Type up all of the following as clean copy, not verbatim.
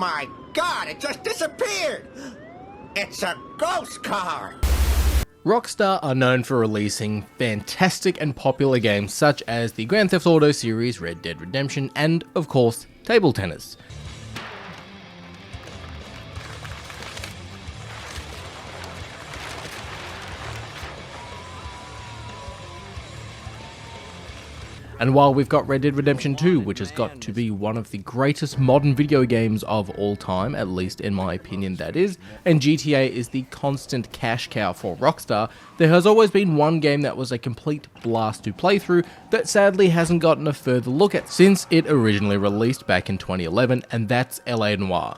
my God, it just disappeared! It's a ghost car! Rockstar are known for releasing fantastic and popular games such as the Grand Theft Auto series, Red Dead Redemption, and, of course, table tennis. And while we've got Red Dead Redemption 2, which has got to be one of the greatest modern video games of all time, at least in my opinion that is, and GTA is the constant cash cow for Rockstar, there has always been one game that was a complete blast to play through that sadly hasn't gotten a further look at since it originally released back in 2011, and that's LA Noire.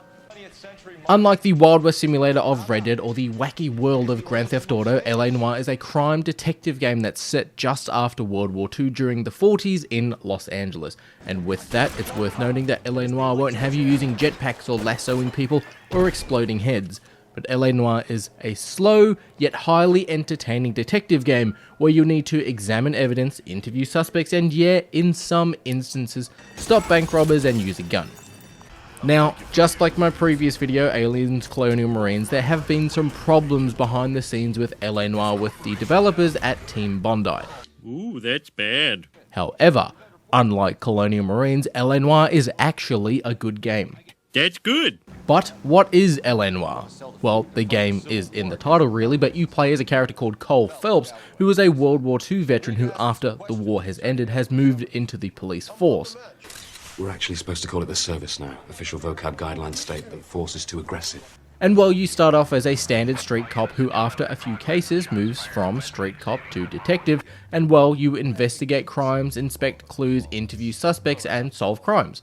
Unlike the Wild West simulator of Red Dead or the wacky world of Grand Theft Auto, LA Noire is a crime detective game that's set just after World War II during the 40s in Los Angeles. And with that, it's worth noting that LA Noire won't have you using jetpacks or lassoing people or exploding heads. But LA Noire is a slow, yet highly entertaining detective game where you'll need to examine evidence, interview suspects, and yeah, in some instances, stop bank robbers and use a gun. Now, just like my previous video, Aliens Colonial Marines, there have been some problems behind the scenes with LA Noire with the developers at Team Bondi. Ooh, that's bad. However, unlike Colonial Marines, LA Noire is actually a good game. That's good. But what is LA Noire? Well, the game is in the title really, but you play as a character called Cole Phelps, who is a World War II veteran who, after the war has ended, has moved into the police force. We're actually supposed to call it the service now. Official vocab guidelines state that the force is too aggressive. And while you start off as a standard street cop who after a few cases moves from street cop to detective, and while you investigate crimes, inspect clues, interview suspects, and solve crimes.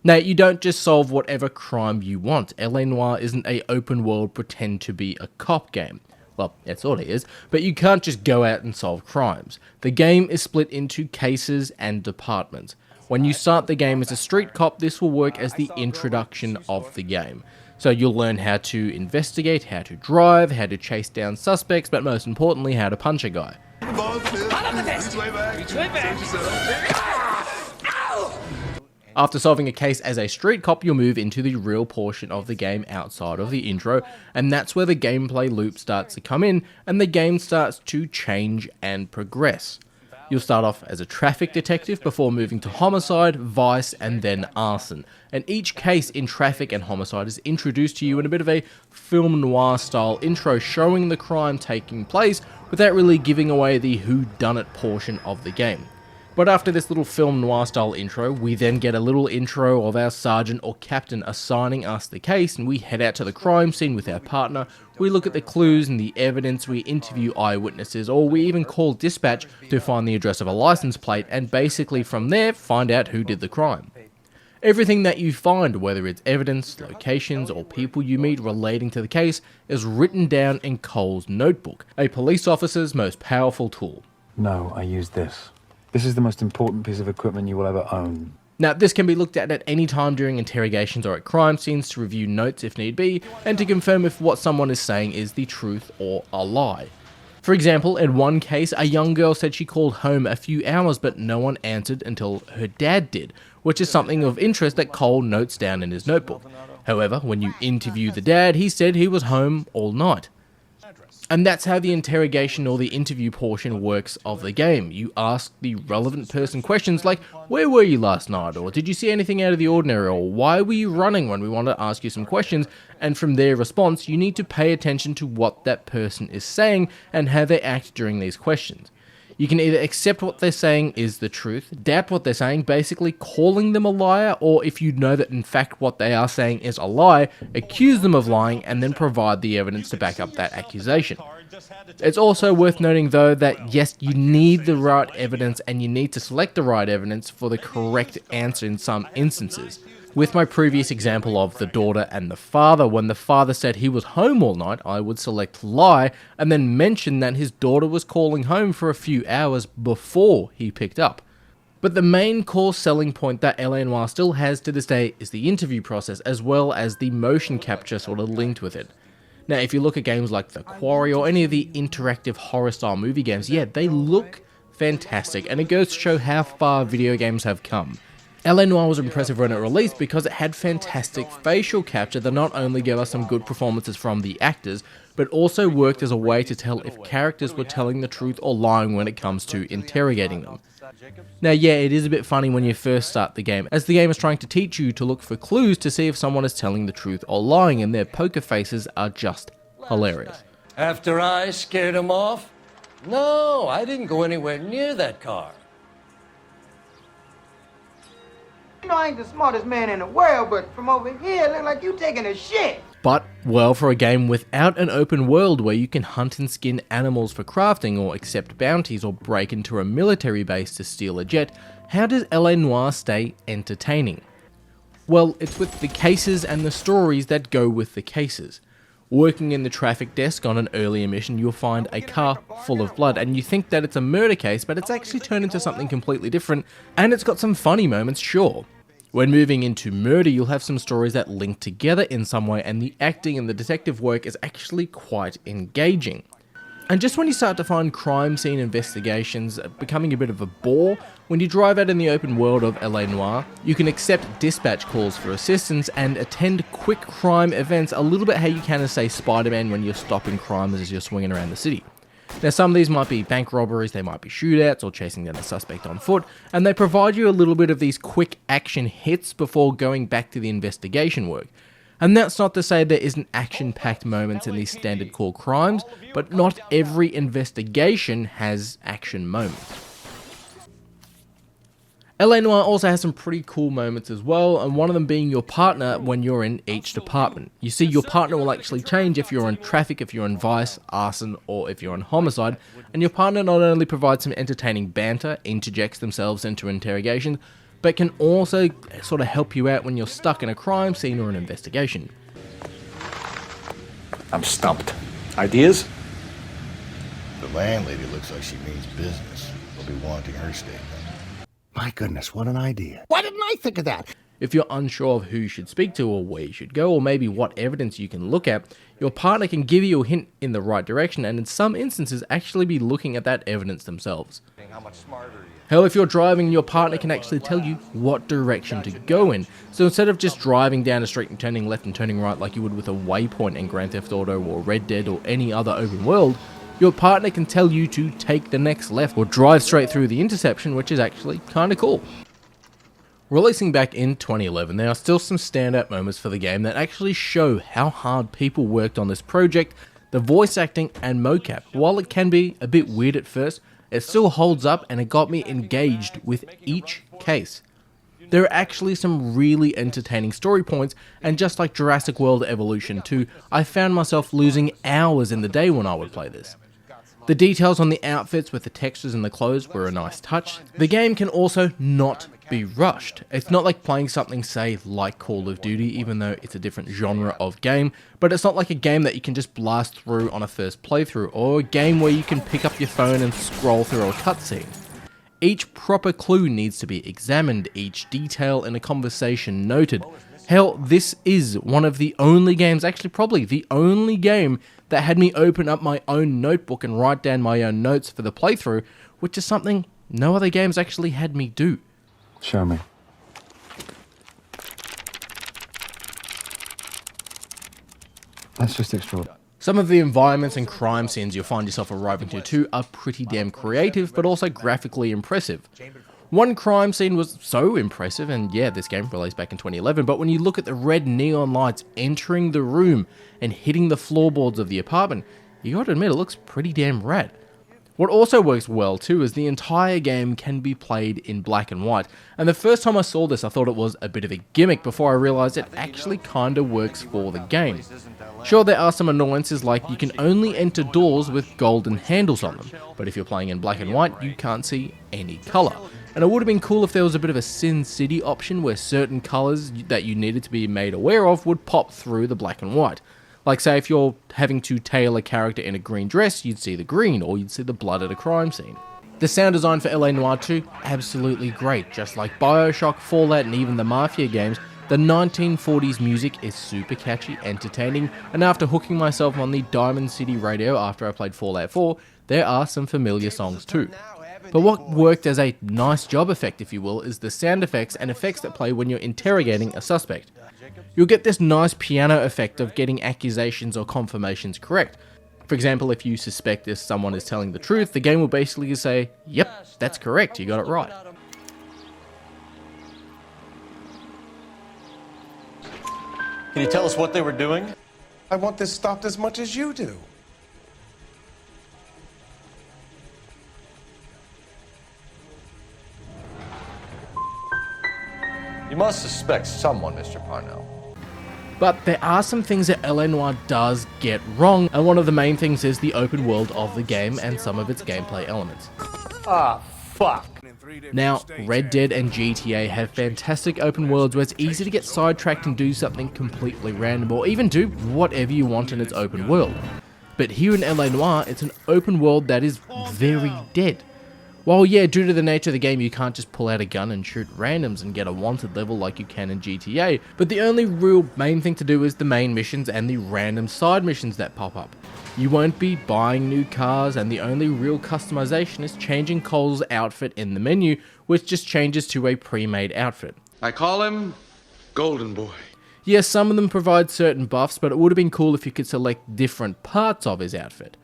Now, you don't just solve whatever crime you want. LA Noire isn't a open world pretend to be a cop game. Well, it sort of is, but you can't just go out and solve crimes. The game is split into cases and departments. When you start the game as a street cop, this will work as the introduction of the game. So you'll learn how to investigate, how to drive, how to chase down suspects, but most importantly, how to punch a guy. After solving a case as a street cop, you'll move into the real portion of the game outside of the intro, and that's where the gameplay loop starts to come in, and the game starts to change and progress. You'll start off as a traffic detective before moving to homicide, vice, and then arson. And each case in traffic and homicide is introduced to you in a bit of a film noir style intro showing the crime taking place without really giving away the whodunit portion of the game. But after this little film noir style intro, we then get a little intro of our sergeant or captain assigning us the case, and we head out to the crime scene with our partner. We look at the clues and the evidence, we interview eyewitnesses, or we even call dispatch to find the address of a license plate, and basically from there find out who did the crime. Everything that you find, whether it's evidence, locations, or people you meet relating to the case, is written down in Cole's notebook, a police officer's most powerful tool. No, I use this. This is the most important piece of equipment you will ever own. Now, this can be looked at any time during interrogations or at crime scenes to review notes if need be, and to confirm if what someone is saying is the truth or a lie. For example, in one case, a young girl said she called home a few hours, but no one answered until her dad did, which is something of interest that Cole notes down in his notebook. However, when you interview the dad, he said he was home all night. And that's how the interrogation or the interview portion works of the game. You ask the relevant person questions like, where were you last night? Or did you see anything out of the ordinary? Or why were you running when we want to ask you some questions? And from their response, you need to pay attention to what that person is saying and how they act during these questions. You can either accept what they're saying is the truth, doubt what they're saying, basically calling them a liar, or if you know that in fact what they are saying is a lie, accuse them of lying and then provide the evidence to back up that accusation. It's also worth noting though that yes, you need the right evidence and you need to select the right evidence for the correct answer in some instances. With my previous example of the daughter and the father, when the father said he was home all night, I would select lie and then mention that his daughter was calling home for a few hours before he picked up. But the main core selling point that LA Noire still has to this day is the interview process, as well as the motion capture sort of linked with it. Now, if you look at games like The Quarry or any of the interactive horror style movie games, yeah, they look fantastic, and it goes to show how far video games have come. LA Noire was impressive when it released because it had fantastic facial capture that not only gave us some good performances from the actors, but also worked as a way to tell if characters were telling the truth or lying when it comes to interrogating them. Now yeah, it is a bit funny when you first start the game, as the game is trying to teach you to look for clues to see if someone is telling the truth or lying, and their poker faces are just hilarious. After I scared him off? No, I didn't go anywhere near that car. You know, I ain't the smartest man in the world, but from over here, it look like you taking a shit. But, well, for a game without an open world where you can hunt and skin animals for crafting or accept bounties or break into a military base to steal a jet, how does LA Noire stay entertaining? Well, it's with the cases and the stories that go with the cases. Working in the traffic desk on an earlier mission, you'll find a car full of blood, and you think that it's a murder case, but it's actually turned into something completely different, and it's got some funny moments, sure. When moving into murder, you'll have some stories that link together in some way, and the acting and the detective work is actually quite engaging. And just when you start to find crime scene investigations becoming a bit of a bore, when you drive out in the open world of LA Noire, you can accept dispatch calls for assistance and attend quick crime events, a little bit how you can say Spider-Man when you're stopping crimes as you're swinging around the city. Now some of these might be bank robberies, they might be shootouts or chasing down a suspect on foot, and they provide you a little bit of these quick action hits before going back to the investigation work. And that's not to say there isn't action-packed moments in these standard core crimes, but not every investigation has action moments. LA Noire also has some pretty cool moments as well, and one of them being your partner when you're in each department. You see, your partner will actually change if you're on traffic, if you're on vice, arson, or if you're on homicide, and your partner not only provides some entertaining banter, interjects themselves into interrogations, but can also sort of help you out when you're stuck in a crime scene or an investigation. I'm stumped. Ideas? The landlady looks like she means business. We'll be wanting her statement. My goodness, what an idea. Why didn't I think of that? If you're unsure of who you should speak to or where you should go, or maybe what evidence you can look at, your partner can give you a hint in the right direction, and in some instances actually be looking at that evidence themselves. Hell, if you're driving, your partner can actually tell you what direction to go in. So instead of just driving down a street and turning left and turning right like you would with a waypoint in Grand Theft Auto or Red Dead or any other open world, your partner can tell you to take the next left or drive straight through the intersection, which is actually kinda cool. Releasing back in 2011, there are still some standout moments for the game that actually show how hard people worked on this project, the voice acting and mocap. While it can be a bit weird at first, it still holds up and it got me engaged with each case. There are actually some really entertaining story points, and just like Jurassic World Evolution 2, I found myself losing hours in the day when I would play this. The details on the outfits with the textures and the clothes were a nice touch. The game can also not be rushed. It's not like playing something, say, like Call of Duty, even though it's a different genre of game, but it's not like a game that you can just blast through on a first playthrough, or a game where you can pick up your phone and scroll through a cutscene. Each proper clue needs to be examined, each detail in a conversation noted. Hell, this is one of the only games, actually probably the only game, that had me open up my own notebook and write down my own notes for the playthrough, which is something no other games actually had me do. Show me. That's just extraordinary. Some of the environments and crime scenes you'll find yourself arriving to too are pretty damn creative, but also graphically impressive. One crime scene was so impressive, and yeah, this game released back in 2011, but when you look at the red neon lights entering the room and hitting the floorboards of the apartment, you gotta admit it looks pretty damn rad. What also works well too is the entire game can be played in black and white, and the first time I saw this I thought it was a bit of a gimmick before I realised it actually kinda works for the game. Sure, there are some annoyances like you can only enter doors with golden handles on them, but if you're playing in black and white you can't see any colour. And it would have been cool if there was a bit of a Sin City option where certain colours that you needed to be made aware of would pop through the black and white. Like say if you're having to tail a character in a green dress, you'd see the green, or you'd see the blood at a crime scene. The sound design for LA Noire 2, absolutely great. Just like Bioshock, Fallout and even the Mafia games, the 1940s music is super catchy, entertaining, and after hooking myself on the Diamond City radio after I played Fallout 4, there are some familiar songs too. But what worked as a nice job effect, if you will, is the sound effects and effects that play when you're interrogating a suspect. You'll get this nice piano effect of getting accusations or confirmations correct. For example, if you suspect if someone is telling the truth, the game will basically say, yep, that's correct, you got it right. Can you tell us what they were doing? I want this stopped as much as you do. You must suspect someone, Mr. Parnell. But there are some things that LA Noire does get wrong, and one of the main things is the open world of the game and some of its gameplay elements. Ah, fuck. Now, Red Dead and GTA have fantastic open worlds where it's easy to get sidetracked and do something completely random, or even do whatever you want in its open world. But here in LA Noire, it's an open world that is very dead. While yeah, due to the nature of the game, you can't just pull out a gun and shoot randoms and get a wanted level like you can in GTA, but the only real main thing to do is the main missions and the random side missions that pop up. You won't be buying new cars, and the only real customization is changing Cole's outfit in the menu, which just changes to a pre-made outfit. I call him Golden Boy. Yes, some of them provide certain buffs, but it would have been cool if you could select different parts of his outfit.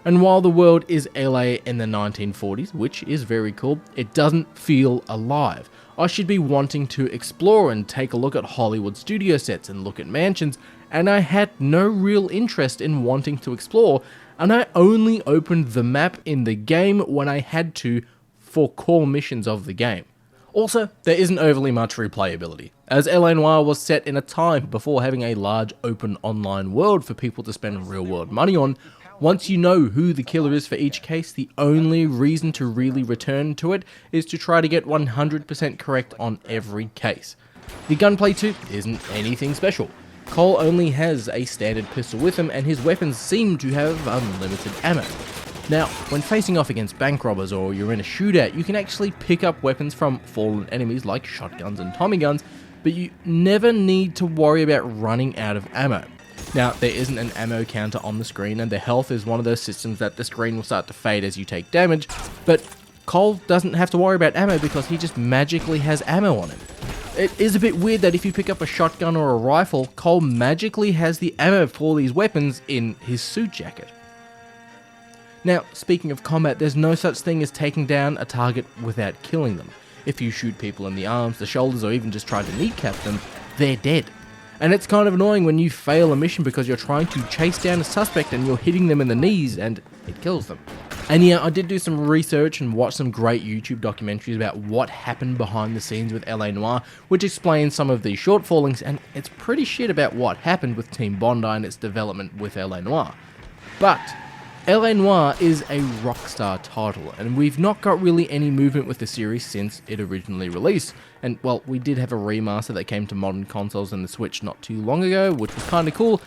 And while the world is LA in the 1940s, which is very cool, it doesn't feel alive. I should be wanting to explore and take a look at Hollywood studio sets and look at mansions, and I had no real interest in wanting to explore, and I only opened the map in the game when I had to for core missions of the game. Also, there isn't overly much replayability, as LA Noire was set in a time before having a large open online world for people to spend real world money on. Once you know who the killer is for each case, the only reason to really return to it is to try to get 100% correct on every case. The gunplay too isn't anything special. Cole only has a standard pistol with him, and his weapons seem to have unlimited ammo. Now, when facing off against bank robbers or you're in a shootout, you can actually pick up weapons from fallen enemies like shotguns and Tommy guns, but you never need to worry about running out of ammo. Now, there isn't an ammo counter on the screen, and the health is one of those systems that the screen will start to fade as you take damage, but Cole doesn't have to worry about ammo because he just magically has ammo on him. It is a bit weird that if you pick up a shotgun or a rifle, Cole magically has the ammo for these weapons in his suit jacket. Now, speaking of combat, there's no such thing as taking down a target without killing them. If you shoot people in the arms, the shoulders, or even just try to kneecap them, they're dead. And it's kind of annoying when you fail a mission because you're trying to chase down a suspect and you're hitting them in the knees and it kills them. And yeah, I did do some research and watch some great YouTube documentaries about what happened behind the scenes with LA Noire, which explains some of the shortfallings, and it's pretty shit about what happened with Team Bondi and its development with LA Noire. But LA Noire is a Rockstar title, and we've not got really any movement with the series since it originally released. And well, we did have a remaster that came to modern consoles and the Switch not too long ago, which was kinda cool,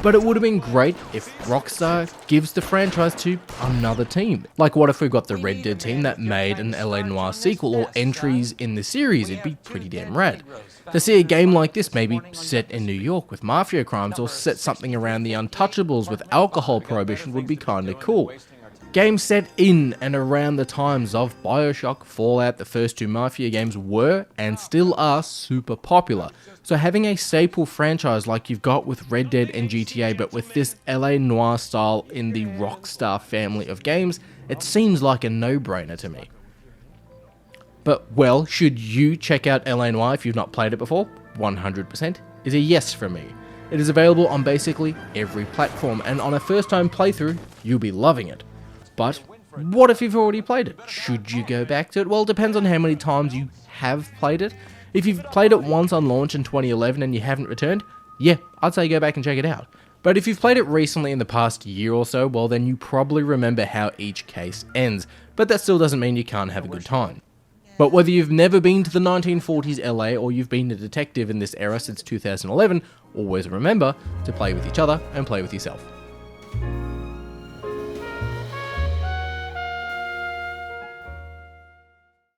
but it would have been great if Rockstar gives the franchise to another team. Like, what if we got the Red Dead team that made an LA Noire sequel or entries in the series? It'd be pretty damn rad. To see a game like this maybe set in New York with mafia crimes, or set something around the Untouchables with alcohol prohibition would be kinda cool. Games set in and around the times of BioShock, Fallout, the first two Mafia games were, and still are, super popular. So having a staple franchise like you've got with Red Dead and GTA, but with this LA Noire style in the Rockstar family of games, it seems like a no-brainer to me. But, well, should you check out LA Noire if you've not played it before? 100% is a yes from me. It is available on basically every platform, and on a first-time playthrough, you'll be loving it. But what if you've already played it? Should you go back to it? Well, it depends on how many times you have played it. If you've played it once on launch in 2011 and you haven't returned, yeah, I'd say go back and check it out. But if you've played it recently in the past year or so, well, then you probably remember how each case ends. But that still doesn't mean you can't have a good time. But whether you've never been to the 1940s LA or you've been a detective in this era since 2011, always remember to play with each other and play with yourself.